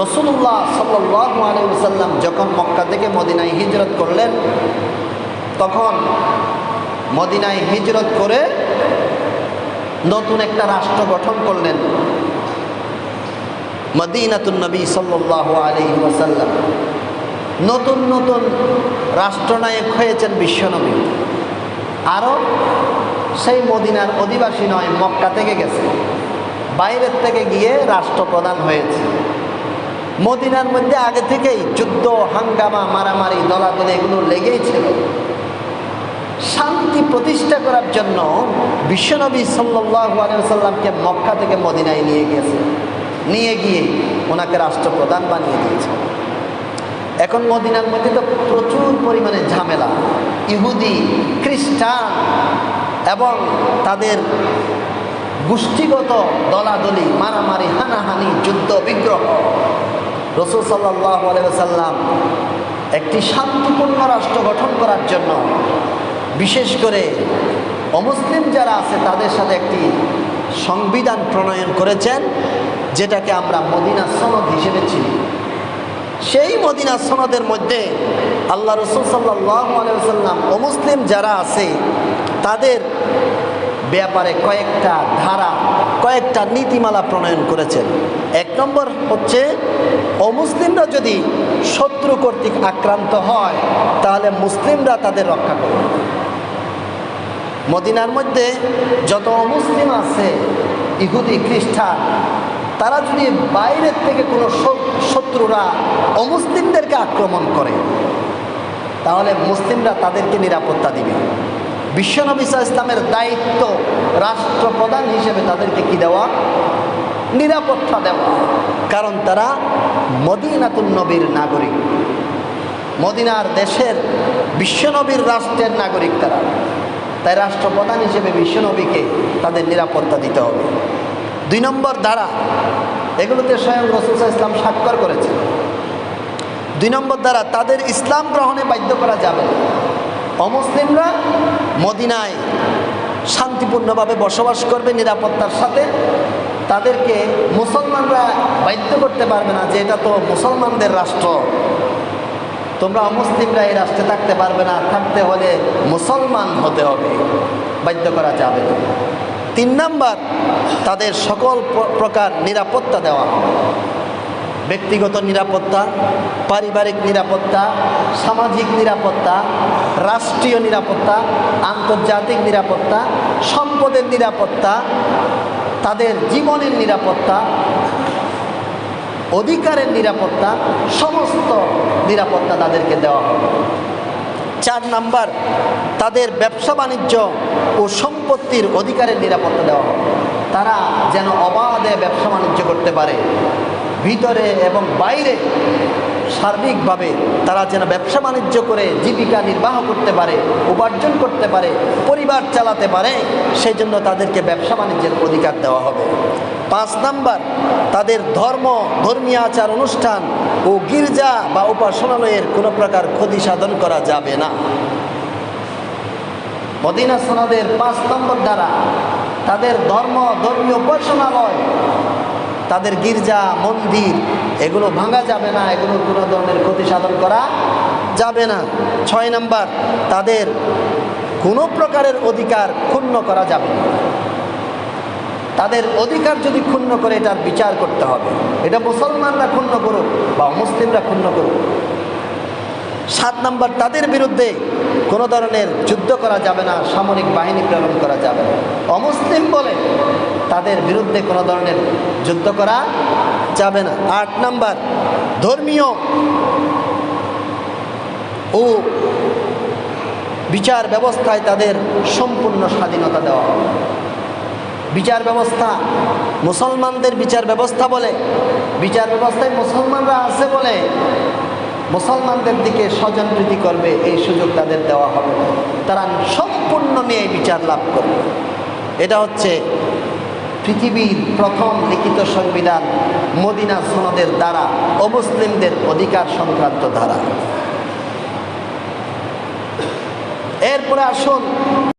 রাসূলুল্লাহ সাল্লাল্লাহু আলাইহি ওয়াসাল্লাম যখন মক্কা থেকে মদিনায় হিজরত করলেন, তখন মদিনায় হিজরত করে নতুন একটা রাষ্ট্র গঠন করলেন, মদিনাতুন নবী সাল্লাল্লাহু আলাইহি ওয়াসাল্লাম। নতুন নতুন রাষ্ট্রনায়ক হয়েছেন বিশ্বনবী। আরও সেই মদিনার অধিবাসী নয়, মক্কা থেকে গেছে, বাইরের থেকে গিয়ে রাষ্ট্রপ্রধান হয়েছে। মদিনার মধ্যে আগে থেকেই যুদ্ধ, হাঙ্গামা, মারামারি, দলাদলি এগুলো লেগেই ছিল। শান্তি প্রতিষ্ঠা করার জন্য বিশ্বনবী সাল্লাল্লাহু আলাইহি ওয়াসাল্লামকে মক্কা থেকে মদিনায় নিয়ে গিয়েছে, নিয়ে গিয়ে ওনাকে রাষ্ট্রপ্রধান বানিয়ে দিয়েছে। এখন মদিনার মধ্যে তো প্রচুর পরিমাণে ঝামেলা, ইহুদি, খ্রিস্টান এবং তাদের গোষ্ঠীগত দলাদলি, মারামারি, হানাহানি, যুদ্ধ বিগ্রহ। রাসূল সাল্লাল্লাহু আলাইহি ওয়াসাল্লাম একটি শান্তিপূর্ণ রাষ্ট্র গঠন করার জন্য বিশেষ করে অমুসলিম যারা আছে তাদের সাথে একটি সংবিধান প্রণয়ন করেছেন, যেটাকে আমরা মদিনা সনদ হিসেবে চিনি। সেই মদিনা সনদের মধ্যে আল্লাহ রাসূল সাল্লাল্লাহু আলাইহি ওয়াসাল্লাম অমুসলিম যারা আছে তাদের ব্যাপারে কয়েকটা ধারা, কয়েকটা নীতিমালা প্রণয়ন করেছেন। এক নম্বর হচ্ছে, অমুসলিমরা যদি শত্রু কর্তৃক আক্রান্ত হয় তাহলে মুসলিমরা তাদের রক্ষা করবে। মদিনার মধ্যে যত অমুসলিম আছে, ইহুদি, খ্রিস্টান, তারা যদি বাইরের থেকে কোনো শত্রুরা অমুসলিমদেরকে আক্রমণ করে তাহলে মুসলিমরা তাদেরকে নিরাপত্তা দিবে। বিশ্বনবী সাল্লাল্লাহু আলাইহি ওয়াসাল্লামের দায়িত্ব রাষ্ট্রপ্রধান হিসেবে তাদেরকে কি দেওয়া? নিরাপত্তা দেওয়া। কারণ তারা মদিনাতুন নবীর নাগরিক, মদিনার দেশের বিশ্বনবীর রাষ্ট্রের নাগরিক তারা। তাই রাষ্ট্রপ্রধান হিসেবে বিশ্বনবীকে তাদের নিরাপত্তা দিতে হবে। 2 নম্বর ধারা, এগুলোতে স্বয়ং রাসূল সাল্লাল্লাহু আলাইহি ওয়াসাল্লাম স্বাক্ষর করেছেন। 2 নম্বর ধারা, তাদের ইসলাম গ্রহণে বাধ্য করা যাবে না। অমুসলিমরা মদিনায় শান্তিপূর্ণভাবে বসবাস করবে নিরাপত্তার সাথে। তাদেরকে মুসলমানরা বাধ্য করতে পারবে না যে এটা তো মুসলমানদের রাষ্ট্র, তোমরা অমুসলিমরা এই রাষ্ট্রে থাকতে পারবে না, থাকতে হলে মুসলমান হতে হবে, বাধ্য করা যাবে না। 3 নম্বর, তাদের সকল প্রকার নিরাপত্তা দেওয়া, ব্যক্তিগত নিরাপত্তা, পারিবারিক নিরাপত্তা, সামাজিক নিরাপত্তা, রাষ্ট্রীয় নিরাপত্তা, আন্তর্জাতিক নিরাপত্তা, সম্পদের নিরাপত্তা, তাদের জীবনের নিরাপত্তা, অধিকারের নিরাপত্তা, সমস্ত নিরাপত্তা তাদেরকে দেওয়া হবে। 4 নম্বর, তাদের ব্যবসা বাণিজ্য ও সম্পত্তির অধিকারের নিরাপত্তা দেওয়া হবে। তারা যেন অবাধে ব্যবসা বাণিজ্য করতে পারে, ভিতরে এবং বাইরে সার্বিকভাবে তারা যেন ব্যবসা বাণিজ্য করে জীবিকা নির্বাহ করতে পারে, উপার্জন করতে পারে, পরিবার চালাতে পারে, সেই জন্য তাদেরকে ব্যবসা বাণিজ্যের অধিকার দেওয়া হবে। 5 নম্বর, তাদের ধর্মীয় আচার অনুষ্ঠান ও গির্জা বা উপাসনালয়ের কোনো প্রকার ক্ষতি সাধন করা যাবে না। মদিনা সনদের 5 নম্বর দ্বারা তাদের ধর্মীয় উপাসনালয়, তাদের গির্জা, মন্দির এগুলো ভাঙা যাবে না, এগুলো কোনো ধরনের ক্ষতি সাধন করা যাবে না। 6 নম্বর, তাদের কোনো প্রকারের অধিকার ক্ষুণ্ণ করা যাবে না। তাদের অধিকার যদি ক্ষুণ্ণ করে এটার বিচার করতে হবে, এটা মুসলমানরা ক্ষুণ্ণ করুক বা মুসলিমরা ক্ষুণ্ণ করুক। 7 নম্বর, তাদের বিরুদ্ধে কোনো ধরনের যুদ্ধ করা যাবে না, সামরিক বাহিনী প্রেরণ করা যাবে না। অমুসলিম বলে তাদের বিরুদ্ধে কোনো ধরনের যুদ্ধ করা যাবে না। 8 নম্বর, ধর্মীয় ও বিচার ব্যবস্থায় তাদের সম্পূর্ণ স্বাধীনতা দেওয়া হবে। বিচার ব্যবস্থা মুসলমানদের বিচার ব্যবস্থা বলে, বিচার ব্যবস্থায় মুসলমানরা আছে বলে মুসলমানদের দিকে স্বজনপ্রীতি করবে এই সুযোগ তাদের দেওয়া হবে না। তারা সম্পূর্ণ নিয়ে বিচার লাভ করবে। এটা হচ্ছে পৃথিবীর প্রথম লিখিত সংবিধান মদিনা সনদের দ্বারা অমুসলিমদের অধিকার সংক্রান্ত ধারা। এরপরে আসুন